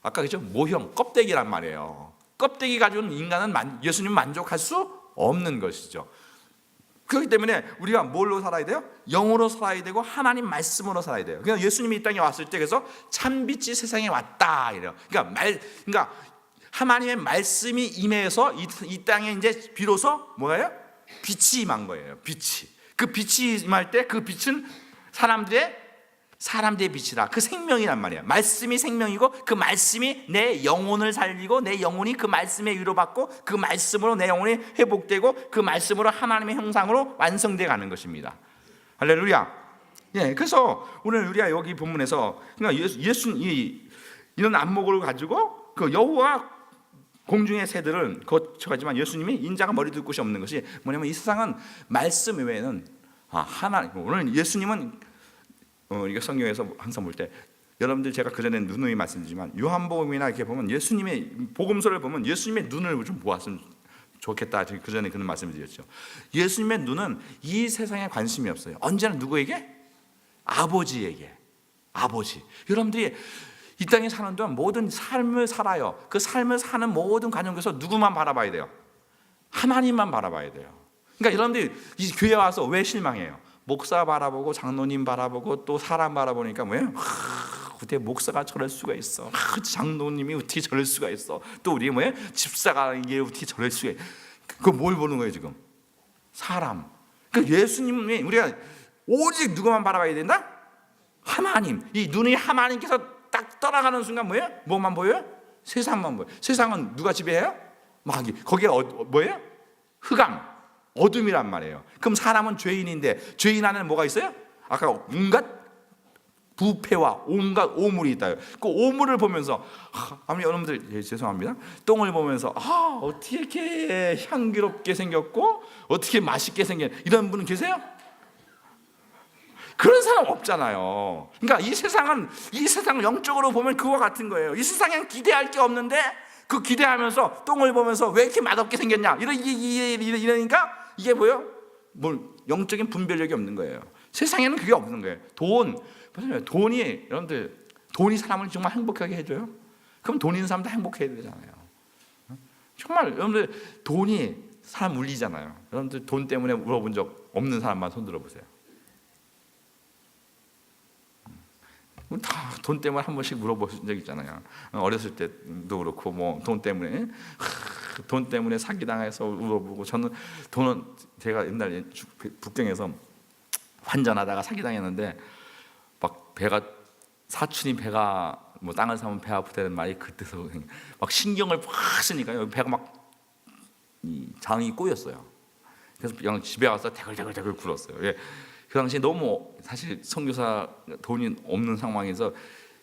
아까 그죠? 모형 껍데기란 말이에요. 껍데기 가지고는 인간은 예수님 만족할 수 없는 것이죠. 그렇기 때문에 우리가 뭘로 살아야 돼요? 영으로 살아야 되고 하나님 말씀으로 살아야 돼요. 그러니까 예수님이 이 땅에 왔을 때 그래서 참빛이 세상에 왔다 이래요. 그러니까 하나님의 말씀이 임해서 이 땅에 이제 비로소 뭐예요? 빛이 임한 거예요. 그 빛이 임할 때 그 빛은 사람들의 빛이라. 그 생명이란 말이에요. 말씀이 생명이고 그 말씀이 내 영혼을 살리고 내 영혼이 그 말씀에 위로받고 그 말씀으로 내 영혼이 회복되고 그 말씀으로 하나님의 형상으로 완성되어 가는 것입니다. 할렐루야. 예, 그래서 오늘 우리가 여기 본문에서 그러니까 이런 안목을 가지고 그 여호와 공중의 새들은 거쳐가지만 예수님이 인자가 머리 둘 곳이 없는 것이 뭐냐면 이 세상은 말씀 외에는 오늘 예수님은 이게 성경에서 항상 볼 때 여러분들 제가 그전에 누누이 말씀드리지만 요한복음이나 이렇게 보면 예수님의 복음서를 보면 예수님의 눈을 좀 보았으면 좋겠다. 그전에 그런 말씀을 드렸죠. 예수님의 눈은 이 세상에 관심이 없어요. 언제나 누구에게? 아버지에게. 아버지. 여러분들이 이 땅에 사는 동안 모든 삶을 살아요. 그 삶을 사는 모든 과정에서 누구만 바라봐야 돼요? 하나님만 바라봐야 돼요. 그러니까 여러분들이 이 교회 와서 왜 실망해요? 목사 바라보고 장로님 바라보고 또 사람 바라보니까 뭐예요? 어떻게 목사가 저럴 수가 있어? 장로님이 어떻게 저럴 수가 있어? 또 우리 뭐예요? 집사가 이게 어떻게 저럴 수가 있어? 그거 뭘 보는 거예요 지금? 사람. 그 예수님이 우리가 오직 누구만 바라봐야 된다? 하나님. 이 눈이 하나님께서 딱 떠나가는 순간 뭐예요? 뭐만 보여요? 세상만 보여요. 세상은 누가 지배해요? 마귀. 거기에 뭐예요? 흑암, 어둠이란 말이에요. 그럼 사람은 죄인인데 죄인 안에는 뭐가 있어요? 아까 온갖 부패와 온갖 오물이 있다. 그 오물을 보면서 여러분들 죄송합니다. 똥을 보면서 어떻게 이렇게 향기롭게 생겼고 어떻게 맛있게 생긴 이런 분은 계세요? 그런 사람 없잖아요. 그러니까 이 세상을 영적으로 보면 그와 같은 거예요. 이 세상엔 기대할 게 없는데 그 기대하면서 똥을 보면서 왜 이렇게 맛없게 생겼냐 이러니까 이게 뭐예요? 영적인 분별력이 없는 거예요. 세상에는 그게 없는 거예요. 돈이 사람을 정말 행복하게 해줘요? 그럼 돈 있는 사람 다 행복해야 되잖아요. 정말 여러분들 돈이 사람 울리잖아요. 여러분들 돈 때문에 울어본 적 없는 사람만 손 들어보세요. 다 돈 때문에 한 번씩 물어보신 적 있잖아요. 어렸을 때도 그렇고 뭐 돈 때문에 사기당해서 울어보고 저는 돈은 제가 옛날에 북경에서 환전하다가 사기당했는데 막 사촌이 배가 뭐 땅을 사면 배 아프다는 말이 그때서 막 신경을 팍 쓰니까 여기 배가 막 이 장이 꼬였어요. 그래서 그냥 집에 와서 대글대글 굴었어요. 예. 그 당시에 너무 사실 선교사 돈이 없는 상황에서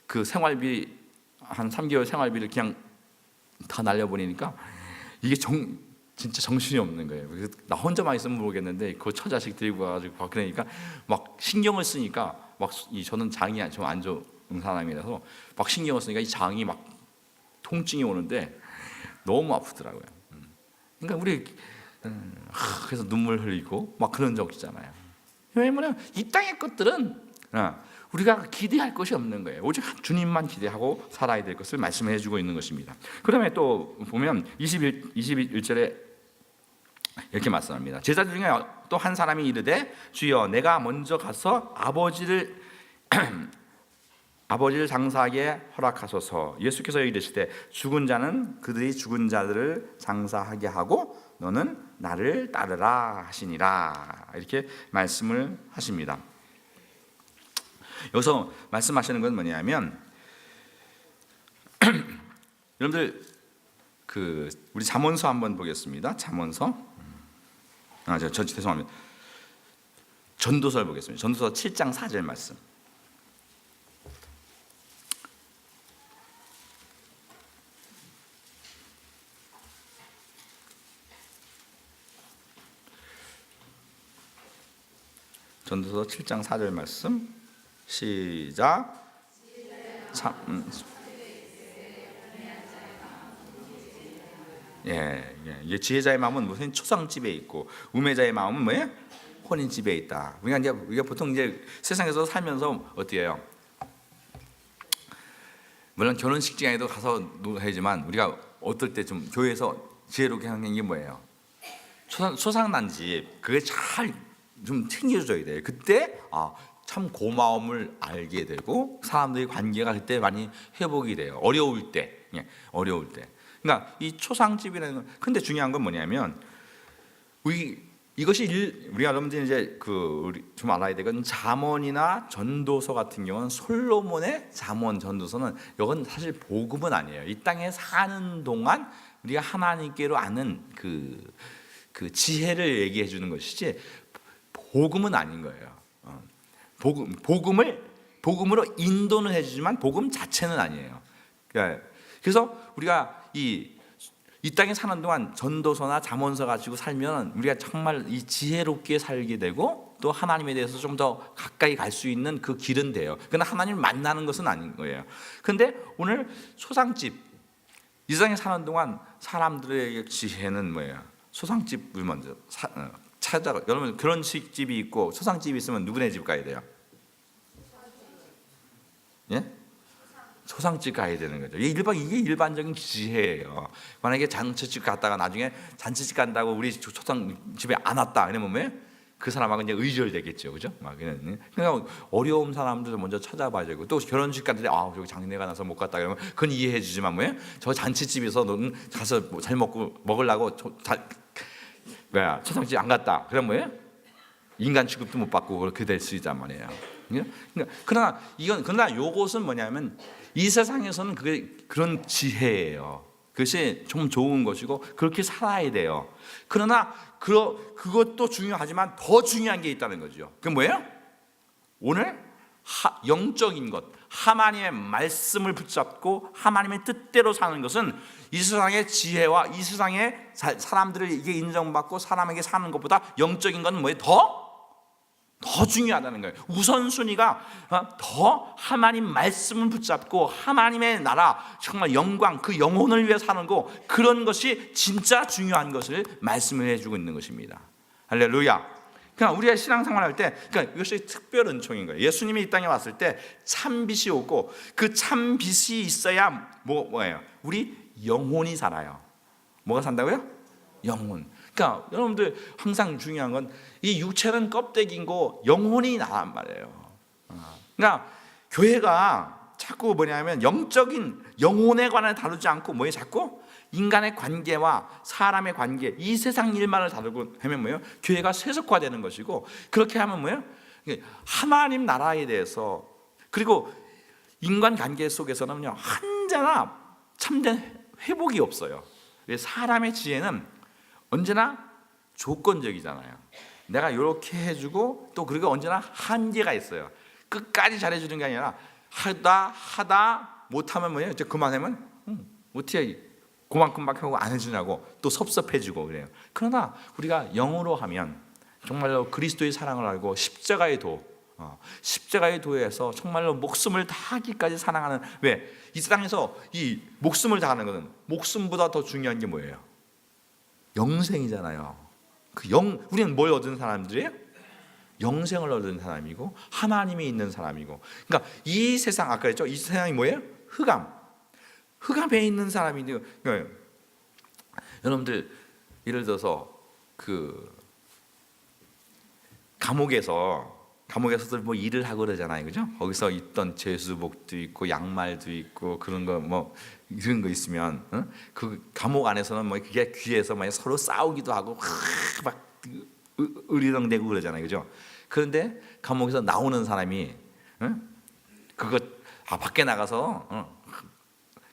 그 생활비 한 3개월 생활비를 그냥 다 날려버리니까 이게 진짜 정신이 없는 거예요. 그래서 나 혼자만 있으면 모르겠는데 그 처자식 데리고 와가지고 그러니까 막 신경을 쓰니까 저는 장이 좀 안 좋은 사람이라서 막 신경을 쓰니까 이 장이 막 통증이 오는데 너무 아프더라고요. 그러니까 우리 그래서 눈물 흘리고 막 그런 적 있잖아요. 왜냐면 이 땅의 것들은 우리가 기대할 것이 없는 거예요. 오직 주님만 기대하고 살아야 될 것을 말씀해 주고 있는 것입니다. 그 다음에 또 보면 21절에 이렇게 말씀합니다. 제자들 중에 또 한 사람이 이르되 주여 내가 먼저 가서 아버지를 장사하게 허락하소서. 예수께서 이르시되 죽은 자는 그들이 죽은 자들을 장사하게 하고 너는 나를 따르라 하시니라. 이렇게 말씀을 하십니다. 여기서 말씀하시는 건 뭐냐면 여러분들 우리 잠언서 한번 보겠습니다. 잠언서 죄송합니다. 전도서를 보겠습니다. 전도서 7장 4절 말씀. 전도서 7장 4절 말씀 시작. 이게 지혜자의 마음은 무슨 초상집에 있고 우매자의 마음은 뭐예요? 혼인집에 있다. 우리가 보통 이제 세상에서 살면서 어때요? 물론 결혼식장에도 가서 해야지만 우리가 어떨 때 좀 교회에서 지혜롭게 하는 게 뭐예요? 초상난 집 그게 잘 좀 챙겨줘야 돼요. 그때 참 고마움을 알게 되고 사람들의 관계가 그때 많이 회복이 돼요. 어려울 때. 그러니까 이 초상집이라는 건 근데 중요한 건 뭐냐면 이것이 우리 여러분들이 이제 우리 좀 알아야 되건 잠언이나 전도서 같은 경우는 솔로몬의 잠언 전도서는 이건 사실 복음은 아니에요. 이 땅에 사는 동안 우리가 하나님께로 아는 그 지혜를 얘기해 주는 것이지 복음은 아닌 거예요. 복음으로 인도는 해주지만 복음 자체는 아니에요. 그래서 우리가 이 땅에 사는 동안 전도서나 잠언서 가지고 살면 우리가 정말 이 지혜롭게 살게 되고 또 하나님에 대해서 좀 더 가까이 갈 수 있는 그 길은 돼요. 그러나 하나님을 만나는 것은 아닌 거예요. 그런데 오늘 소상집 이 세상에 사는 동안 사람들의 지혜는 뭐예요? 소상집을 먼저 찾아가. 여러분 결혼식집이 있고 소상집이 있으면 누구네 집 가야 돼요? 예? 소상집 가야 되는 거죠. 이게 일반적인 지혜예요. 만약에 잔치집 갔다가 나중에 잔치집 간다고 우리 소상집에 안 왔다 이러면 왜? 그 사람하고 이제 의절되겠죠, 그죠? 그러니까 어려운 사람들 먼저 찾아봐야 되고 또 결혼식 갔는데 저기 장례가 나서 못 갔다 그러면 그건 이해해주지만 뭐예요? 저 잔치집에서 너는 가서 잘 먹으려고 소상집 안 갔다. 그럼 뭐예요? 인간 취급도 못 받고 그렇게 될 수 있단 말이에요. 그러나 요것은 뭐냐면 이 세상에서는 그런 지혜예요. 그것이 좀 좋은 것이고 그렇게 살아야 돼요. 그러나 그것도 중요하지만 더 중요한 게 있다는 거죠. 그게 뭐예요? 오늘 영적인 것, 하나님의 말씀을 붙잡고 하나님의 뜻대로 사는 것은 이 세상의 지혜와 이 세상의 사람들에게 인정받고 사람에게 사는 것보다 영적인 건 뭐예요? 더 중요하다는 거예요. 우선순위가 더 하나님 말씀을 붙잡고 하나님의 나라 정말 영광 그 영혼을 위해 사는 거 그런 것이 진짜 중요한 것을 말씀을 해주고 있는 것입니다. 할렐루야. 그러니까 우리가 신앙생활할 때 이것이 특별 은총인 거예요. 예수님이 이 땅에 왔을 때 참빛이 오고 그 참빛이 있어야 뭐예요? 우리 영혼이 살아요. 뭐가 산다고요? 영혼. 그러니까 여러분들 항상 중요한 건 이 육체는 껍데기고 영혼이 나란 말이에요. 그러니까 교회가 자꾸 뭐냐면 영적인 영혼에 관해 다루지 않고 뭐에 자꾸 인간의 관계와 사람의 관계 이 세상 일만을 다루고 하면 뭐예요? 교회가 세속화되는 것이고 그렇게 하면 뭐예요? 하나님 나라에 대해서 그리고 인간 관계 속에서는요 언제나 참된 회복이 없어요. 사람의 지혜는 언제나 조건적이잖아요. 내가 이렇게 해주고 또 그리고 언제나 한계가 있어요. 끝까지 잘해주는 게 아니라 하다 못하면 뭐예요? 이제 그만하면 어떻게 그만큼밖에 하고 안 해주냐고 또 섭섭해지고 그래요. 그러나 우리가 영으로 하면 정말로 그리스도의 사랑을 알고 십자가의 도에서 정말로 목숨을 다하기까지 사랑하는 왜? 이 세상에서 이 목숨을 다하는 것은 목숨보다 더 중요한 게 뭐예요? 영생이잖아요. 우리는 뭘 얻은 사람들이에요? 영생을 얻은 사람이고 하나님이 있는 사람이고. 그러니까 이 세상 아까 했죠? 이 세상이 뭐예요? 흑암에 있는 사람인데 여러분들 예를 들어서 감옥에서들 뭐 일을 하고 그러잖아요, 그죠? 거기서 있던 제수복도 있고 양말도 있고 그런 거 뭐 이런 거 있으면 그 감옥 안에서는 뭐 그게 귀에서 막 서로 싸우기도 하고 막 으리렁대고 그러잖아요, 그죠? 그런데 감옥에서 나오는 사람이 그거 밖에 나가서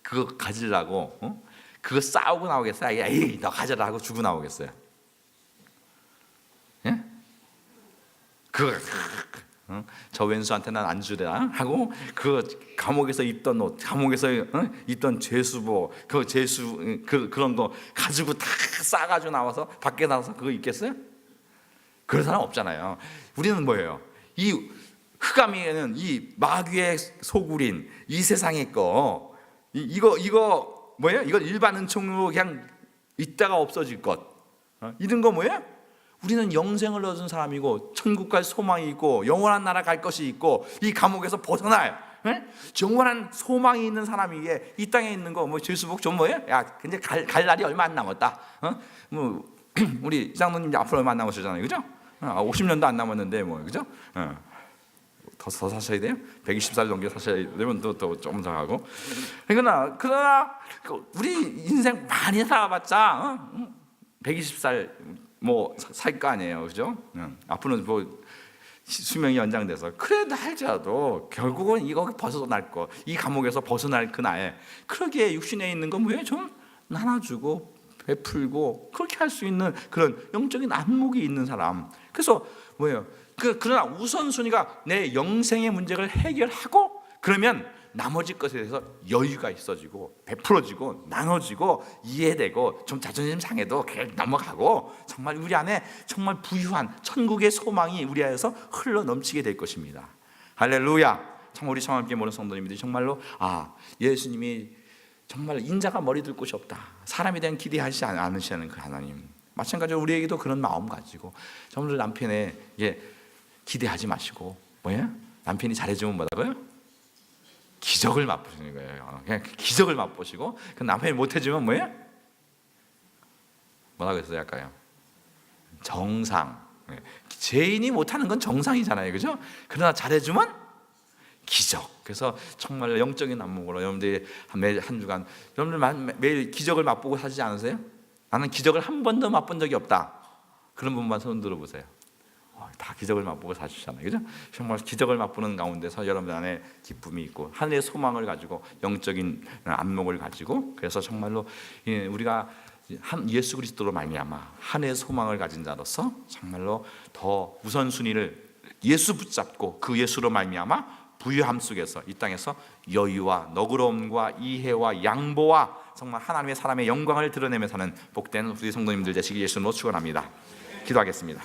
그거 가지려고 그거 싸우고 나오겠어요? 에이 너 가져라 하고 주고 나오겠어요? 저 왼수한테는 안 주라 하고 그 감옥에서 입던 옷, 감옥에서 입던 죄수복, 그 죄수 그런 거 가지고 다 싸가지고 나와서 밖에 나와서 그거 입겠어요? 그런 사람 없잖아요. 우리는 뭐예요? 이 흑암에는 이 마귀의 소굴인 이 세상의 거 이거 뭐예요? 이거 일반 은총으로 그냥 있다가 없어질 것 이런 거 뭐예요? 우리는 영생을 얻은 사람이고 천국 갈 소망이 있고 영원한 나라 갈 것이 있고 이 감옥에서 벗어날 영원한 소망이 있는 사람이기에 이 땅에 있는 거 뭐 죄수복 좀 뭐예요? 야 근데 갈 날이 얼마 안 남았다. 뭐 우리 장로님 앞으로 얼마 안 남으셨잖아요, 그죠? 50년도 안 남았는데 뭐 그죠? 더 사셔야 돼요? 120살 넘게 사셔야 되면 또 조금 더 하고. 그러나 우리 인생 많이 살아봤자 120살 뭐 살 거 아니에요, 그죠? 앞으로는 뭐 수명이 연장돼서 그래도 할지라도 결국은 이거 벗어날 거, 이 감옥에서 벗어날 그날 그러기에 육신에 있는 거 뭐예요? 좀 나눠주고 베풀고 그렇게 할 수 있는 그런 영적인 안목이 있는 사람. 그래서 뭐예요? 그러나 우선순위가 내 영생의 문제를 해결하고 그러면 나머지 것에 대해서 여유가 있어지고 베풀어지고 나눠지고 이해되고 좀 자존심 상해도 그냥 넘어가고 정말 우리 안에 정말 부유한 천국의 소망이 우리 안에서 흘러 넘치게 될 것입니다. 할렐루야. 정말 우리 청함께 모든 성도님들이 정말로 예수님이 정말 인자가 머리 둘 곳이 없다. 사람에 대한 기대하지 않으시는 그 하나님. 마찬가지로 우리에게도 그런 마음 가지고 정말 남편에게 기대하지 마시고 뭐야? 남편이 잘해주면 뭐라고요? 기적을 맛보시는 거예요. 그냥 기적을 맛보시고 그 남편이 못해주면 뭐예요? 뭐라고 했어요 아까요? 정상. 죄인이 못하는 건 정상이잖아요, 그죠? 그러나 잘해주면 기적. 그래서 정말 영적인 안목으로 여러분들이 매일 한 주간 여러분들 매일 기적을 맛보고 사시지 않으세요? 나는 기적을 한 번도 맛본 적이 없다. 그런 분만 손 들어보세요. 다 기적을 맛보고 사시잖아요, 그죠? 정말 기적을 맛보는 가운데서 여러분들 안에 기쁨이 있고 하늘의 소망을 가지고 영적인 안목을 가지고 그래서 정말로 우리가 예수 그리스도로 말미암아 하늘의 소망을 가진 자로서 정말로 더 우선순위를 예수 붙잡고 그 예수로 말미암아 부유함 속에서 이 땅에서 여유와 너그러움과 이해와 양보와 정말 하나님의 사람의 영광을 드러내며 사는 복된 우리 성도님들 되시기 예수님으로 축원합니다. 기도하겠습니다.